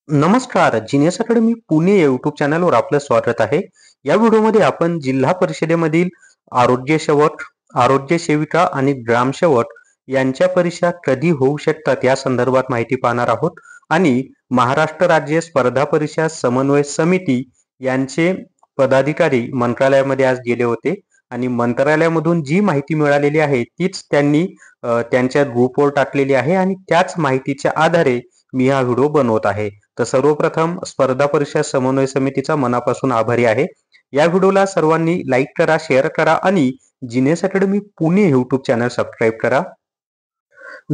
नमस्कार. Genius academy Pune YouTube चॅनलवर आपलं स्वागत आहे. या व्हिडिओमध्ये आपण जिल्हा परिषदेमधील आरोग्य सेवक, आरोग्य सेविका आणि ग्रामसेवक यांच्या परीक्षा कधी होऊ शकतात या संदर्भात माहिती पाहणार आहोत. आणि महाराष्ट्र राज्य स्पर्धा परीक्षा समन्वय समिती यांचे पदाधिकारी मंत्रालयामध्ये आज गेले होते आणि मंत्रालयामधून जी माहिती मिळालेली आहे तीच त्यांनी त्यांच्या ग्रुपवर टाकलेली आहे आणि त्याच माहितीच्या आधारे मी हा व्हिडिओ बनवत आहे. तर सर्वप्रथम स्पर्धा परीक्षा समन्वय समितीचा मनापासून आभारी आहे. या व्हिडिओला सर्वांनी लाईक करा, शेअर करा आणि genius academy Pune YouTube channel subscribe करा.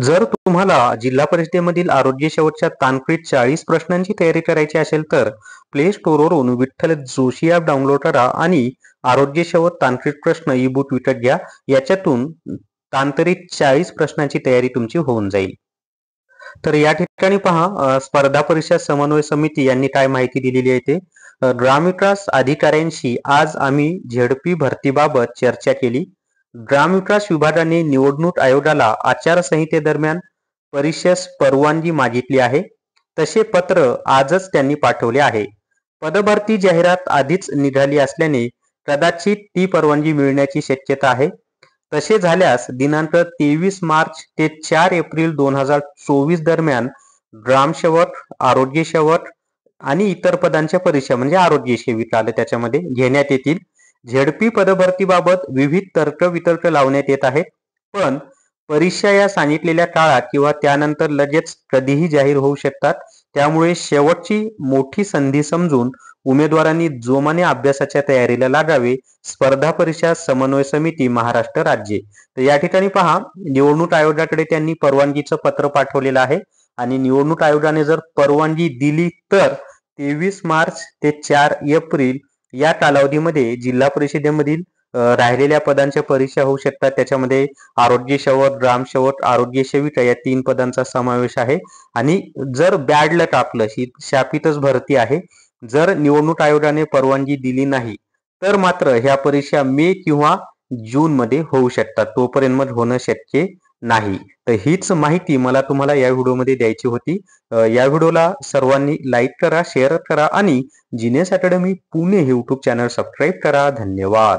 जर तुम्हाला जिल्हा परिषदेमधील आरोग्य सेवकच्या तांत्रिक 40 प्रश्नांची तयारी करायची असेल तर प्ले स्टोअरवरून विठ्ठल जोशी ॲप डाउनलोड करा आणि आरोग्य सेवक तांत्रिक प्रश्न ई बुक विकत घ्या. याच्यातून तांत्रिक 40 प्रश्नांची तयारी तुमची होऊन जाईल. तर या ठिकाणी पहा, स्पर्धा परीक्षा समन्वय समिती यांनी काय माहिती दिलेली आहे ते. ग्रामविकास अधिकाऱ्यांशी आज आम्ही झेडपी भरतीबाबत चर्चा केली. ग्रामविकास विभागाने निवडणूक आयोगाला आचारसंहितेदरम्यान परीक्षेस परवानगी मागितली आहे. तसे पत्र आजच त्यांनी पाठवले आहे. पदभरती जाहिरात आधीच निघाली असल्याने कदाचित ती परवानगी मिळण्याची शक्यता आहे. तसे झाल्यास दिनांक 23 मार्च ते 4 एप्रिल 2024 दरम्यान ग्रामसेवक, आरोग्य सेवक आणि इतर पदांच्या परीक्षा म्हणजे आरोग्य सेविका आलं त्याच्यामध्ये घेण्यात येतील. झेडपी पदभरतीबाबत विविध तर्क-वितर्क लावण्यात येत आहेत. पण परीक्षा या सांगितलेल्या काळात किंवा त्यानंतर लगेच कधीही जाहीर होऊ शकतात. त्यामुळे शेवटची मोठी संधी समजून उमेदवारांनी जोमाने अभ्यासाच्या तयारीला लागावे. स्पर्धा परीक्षा समन्वय समिती महाराष्ट्र राज्य. तर या ठिकाणी पहा, निवडणूक आयोगाकडे त्यांनी परवानगीचं पत्र पाठवलेलं आहे आणि निवडणूक आयोगाने जर परवानगी दिली तर 23 मार्च ते 4 एप्रिल या कालावधीमध्ये जिल्हा परिषदेमधील राहिलेल्या पदांच्या परीक्षा होऊ शकतात. त्याच्यामध्ये आरोग्य सेवक, ग्रामसेवक, आरोग्य सेविका या 3 पदांचा समावेश आहे. आणि जर बॅड लक आपलं ही शापितच भरती आहे. जर निवडणूक आयोगाने परवानगी दिली नाही तर मात्र ह्या परीक्षा मे किंवा जून मध्ये होऊ शकतात. तोपर्यंत होणं शक्य नाही. तर हीच माहिती मला तुम्हाला या व्हिडिओमध्ये द्यायची होती. या व्हिडिओला सर्वांनी लाईक करा, शेअर करा आणि genius academy Pune YouTube channel subscribe करा. धन्यवाद.